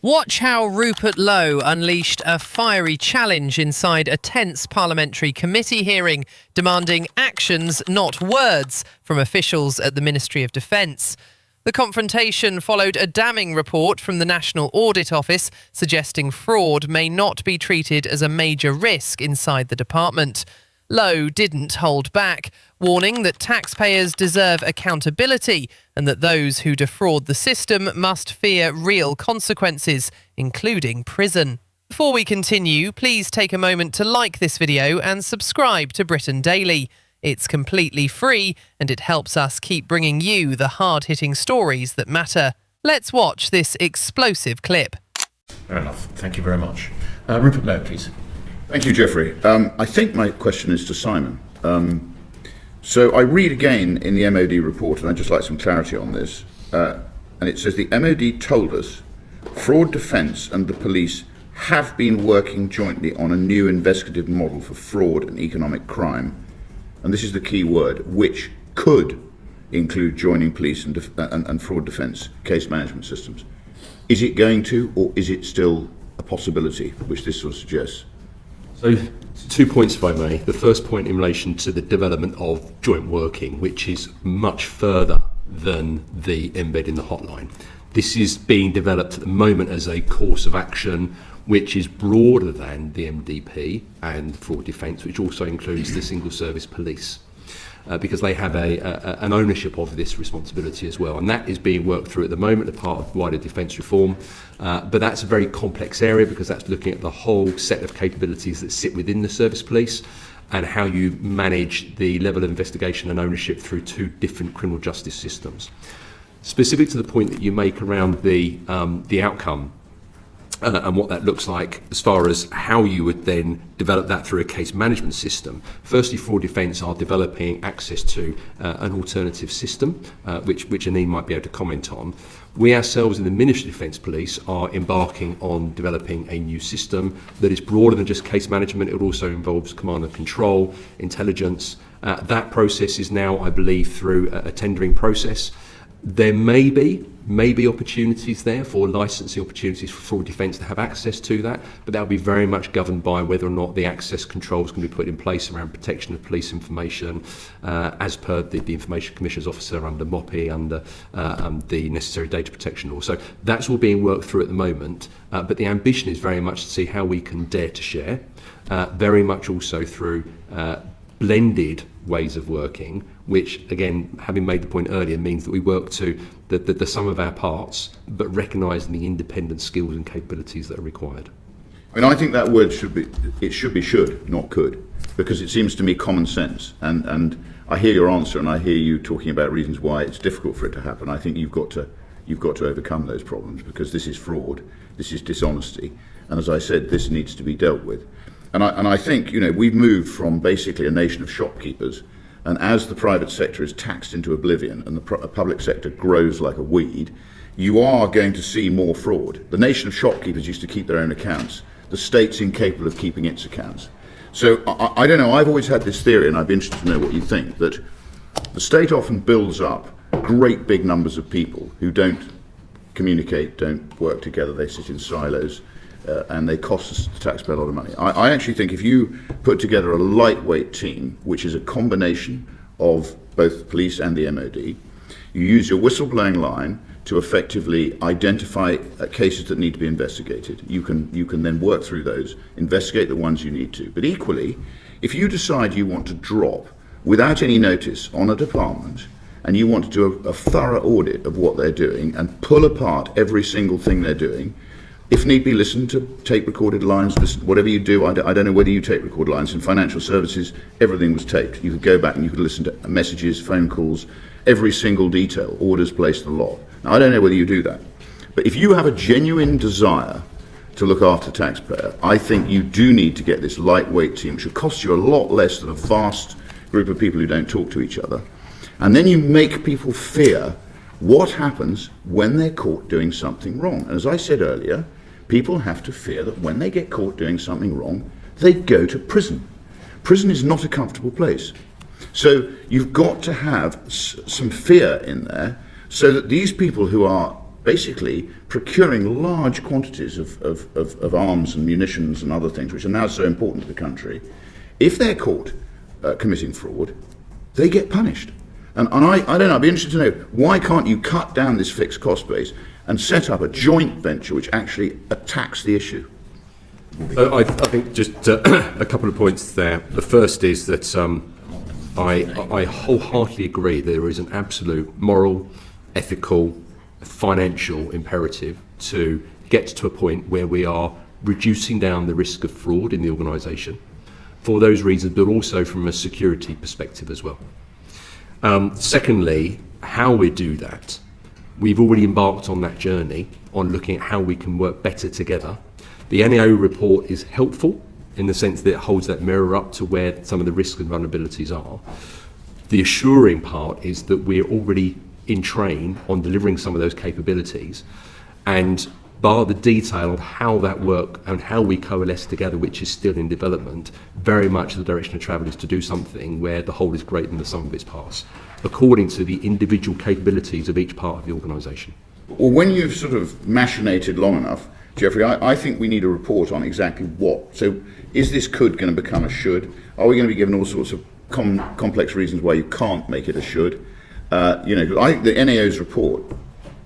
Watch how Rupert Lowe unleashed a fiery challenge inside a tense parliamentary committee hearing, demanding actions, not words, from officials at the Ministry of Defence. The confrontation followed a damning report from the National Audit Office suggesting fraud may not be treated as a major risk inside the department. Lowe didn't hold back, warning that taxpayers deserve accountability and that those who defraud the system must fear real consequences, including prison. Before we continue, please take a moment to like this video and subscribe to Britain Daily. It's completely free and it helps us keep bringing you the hard-hitting stories that matter. Let's watch this explosive clip. Fair enough. Thank you very much. Rupert Lowe, please. Thank you, Geoffrey. I think my question is to Simon. So I read again in the MOD report, and I'd just like some clarity on this, and it says the MOD told us fraud defence and the police have been working jointly on a new investigative model for fraud and economic crime, and this is the key word, which could include joining police and fraud defence case management systems. Is it going to, or is it still a possibility, which this sort of suggests? So 2 points, if I may. The first point in relation to the development of joint working, which is much further than the embed in the hotline. This is being developed at the moment as a course of action which is broader than the MDP and fraud defence, which also includes the single service police. Because they have an ownership of this responsibility as well. And that is being worked through at the moment as part of wider defence reform. But that's a very complex area because that's looking at the whole set of capabilities that sit within the service police and how you manage the level of investigation and ownership through two different criminal justice systems. Specific to the point that you make around the outcome, and what that looks like as far as how you would then develop that through a case management system. Firstly, fraud defence are developing access to an alternative system, which Anine might be able to comment on. We ourselves in the Ministry of Defence Police are embarking on developing a new system that is broader than just case management. It also involves command and control, intelligence. That process is now, I believe, through a tendering process. There may be opportunities there for licensing opportunities for fraud defence to have access to that, but that will be very much governed by whether or not the access controls can be put in place around protection of police information, as per the Information Commissioner's Officer under MOPI, under the necessary data protection law. So that's all being worked through at the moment, but the ambition is very much to see how we can dare to share, very much also through blended ways of working, which, again, having made the point earlier, means that we work to the sum of our parts, but recognising the independent skills and capabilities that are required. I mean, I think that word should be should, not could, because it seems to me common sense. And I hear your answer, and I hear you talking about reasons why it's difficult for it to happen. I think you've got to overcome those problems, because this is fraud, this is dishonesty, and as I said, this needs to be dealt with. And I think, you know, we've moved from basically a nation of shopkeepers, and as the private sector is taxed into oblivion and the public sector grows like a weed, you are going to see more fraud. The nation of shopkeepers used to keep their own accounts. The state's incapable of keeping its accounts. So I don't know, I've always had this theory, and I'd be interested to know what you think, that the state often builds up great big numbers of people who don't communicate, don't work together, they sit in silos, and they cost the taxpayer a lot of money. I actually think if you put together a lightweight team, which is a combination of both the police and the MOD, you use your whistleblowing line to effectively identify cases that need to be investigated. You can then work through those, investigate the ones you need to. But equally, if you decide you want to drop without any notice on a department, and you want to do a thorough audit of what they're doing and pull apart every single thing they're doing, if need be, listen to tape recorded lines, listen, whatever you do. I don't know whether you tape record lines. In financial services, everything was taped. You could go back and you could listen to messages, phone calls, every single detail, orders placed, the lot. Now, I don't know whether you do that. But if you have a genuine desire to look after the taxpayer, I think you do need to get this lightweight team, which will cost you a lot less than a vast group of people who don't talk to each other. And then you make people fear what happens when they're caught doing something wrong. And as I said earlier, people have to fear that when they get caught doing something wrong, they go to prison. Prison is not a comfortable place. So you've got to have some fear in there so that these people who are basically procuring large quantities of arms and munitions and other things, which are now so important to the country, if they're caught committing fraud, they get punished. And I don't know, I'd be interested to know, why can't you cut down this fixed cost base and set up a joint venture which actually attacks the issue? I think just a couple of points there. The first is that I wholeheartedly agree there is an absolute moral, ethical, financial imperative to get to a point where we are reducing down the risk of fraud in the organisation for those reasons, but also from a security perspective as well. Secondly, how we do that, we've already embarked on that journey on looking at how we can work better together. The NAO report is helpful in the sense that it holds that mirror up to where some of the risks and vulnerabilities are. The assuring part is that we're already in train on delivering some of those capabilities, and bar the detail of how that work and how we coalesce together, which is still in development, very much the direction of travel is to do something where the whole is greater than the sum of its parts, according to the individual capabilities of each part of the organisation. Well, when you've sort of machinated long enough, Geoffrey, I think we need a report on exactly what. So is this could going to become a should? Are we going to be given all sorts of complex reasons why you can't make it a should? The NAO's report,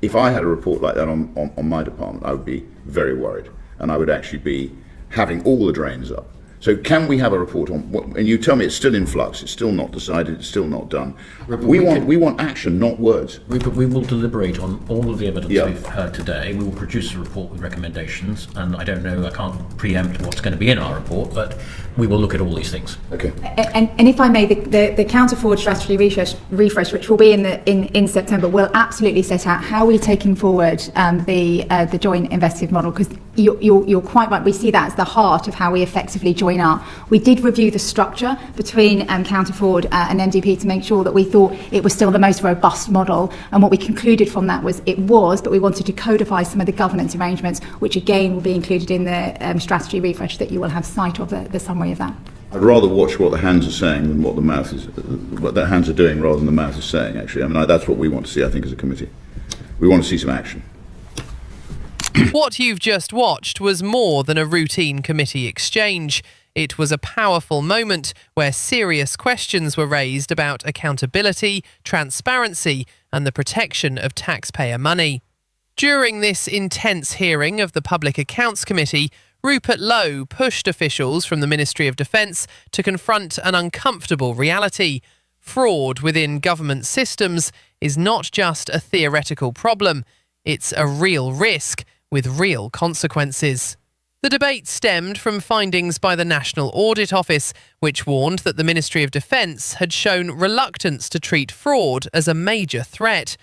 if I had a report like that on my department, I would be very worried, and I would actually be having all the drains up. So can we have a report on what, and you tell me it's still in flux, it's still not decided, it's still not done. Rupert, we want action, not words. Rupert, we will deliberate on all of the evidence Yeah. we've heard today. We will produce a report with recommendations, and I don't know, I can't preempt what's going to be in our report, but we will look at all these things. Okay. And if I may, the counter fraud strategy refresh, which will be in September, will absolutely set out how we're taking forward the joint investigative model, because you're quite right. We see that as the heart of how we effectively join up. We did review the structure between counter fraud and MDP to make sure that we thought it was still the most robust model, and what we concluded from that was but we wanted to codify some of the governance arrangements, which again will be included in the strategy refresh that you will have sight of the summary of that. I'd rather watch what the hands are saying than what the hands are doing rather than the mouth is saying, actually. I mean, that's what we want to see, I think, as a committee. We want to see some action. What you've just watched was more than a routine committee exchange. It was a powerful moment where serious questions were raised about accountability, transparency, and the protection of taxpayer money. During this intense hearing of the Public Accounts Committee, Rupert Lowe pushed officials from the Ministry of Defence to confront an uncomfortable reality. Fraud within government systems is not just a theoretical problem, it's a real risk with real consequences. The debate stemmed from findings by the National Audit Office, which warned that the Ministry of Defence had shown reluctance to treat fraud as a major threat.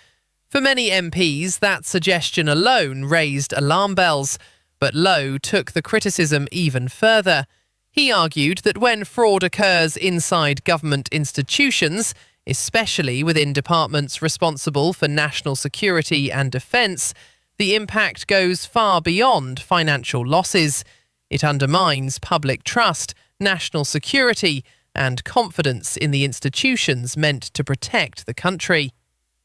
For many MPs, that suggestion alone raised alarm bells, but Lowe took the criticism even further. He argued that when fraud occurs inside government institutions, especially within departments responsible for national security and defence, the impact goes far beyond financial losses. It undermines public trust, national security, and confidence in the institutions meant to protect the country.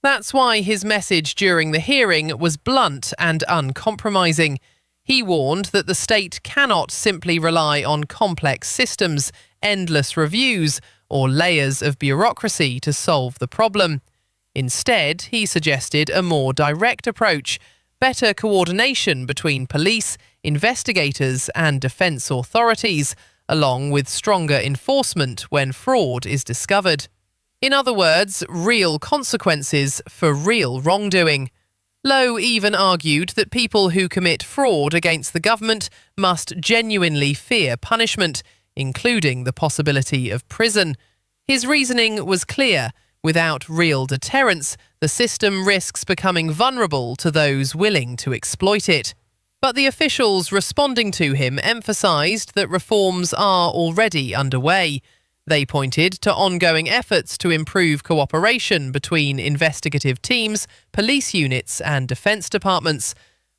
That's why his message during the hearing was blunt and uncompromising. He warned that the state cannot simply rely on complex systems, endless reviews, or layers of bureaucracy to solve the problem. Instead, he suggested a more direct approach, better coordination between police, investigators and defence authorities, along with stronger enforcement when fraud is discovered. In other words, real consequences for real wrongdoing. Lowe even argued that people who commit fraud against the government must genuinely fear punishment, including the possibility of prison. His reasoning was clear. Without real deterrence, the system risks becoming vulnerable to those willing to exploit it. But the officials responding to him emphasised that reforms are already underway. They pointed to ongoing efforts to improve cooperation between investigative teams, police units and defence departments.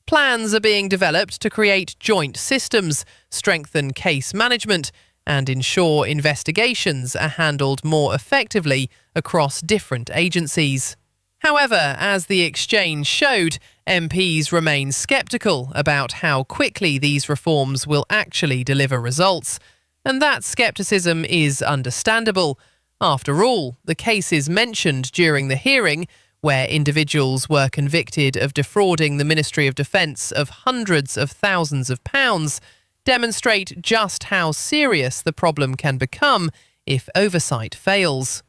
Plans are being developed to create joint systems, strengthen case management, and ensure investigations are handled more effectively across different agencies. However, as the exchange showed, MPs remain sceptical about how quickly these reforms will actually deliver results. And that scepticism is understandable. After all, the cases mentioned during the hearing, where individuals were convicted of defrauding the Ministry of Defence of hundreds of thousands of pounds, demonstrate just how serious the problem can become if oversight fails.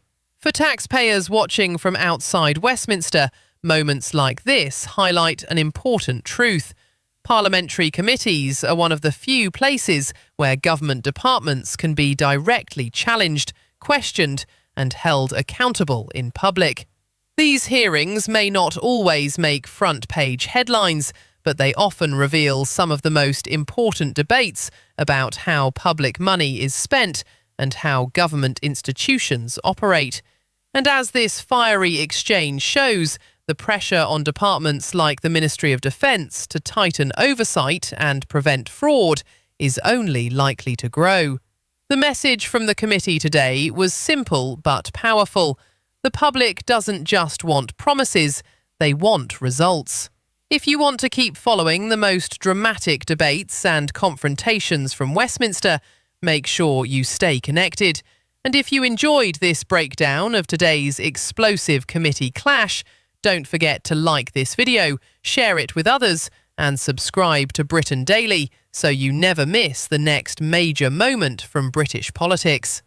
For taxpayers watching from outside Westminster, moments like this highlight an important truth. Parliamentary committees are one of the few places where government departments can be directly challenged, questioned, and held accountable in public. These hearings may not always make front-page headlines, but they often reveal some of the most important debates about how public money is spent and how government institutions operate. And as this fiery exchange shows, the pressure on departments like the Ministry of Defence to tighten oversight and prevent fraud is only likely to grow. The message from the committee today was simple but powerful. The public doesn't just want promises, they want results. If you want to keep following the most dramatic debates and confrontations from Westminster, make sure you stay connected. And if you enjoyed this breakdown of today's explosive committee clash, don't forget to like this video, share it with others, and subscribe to Britain Daily so you never miss the next major moment from British politics.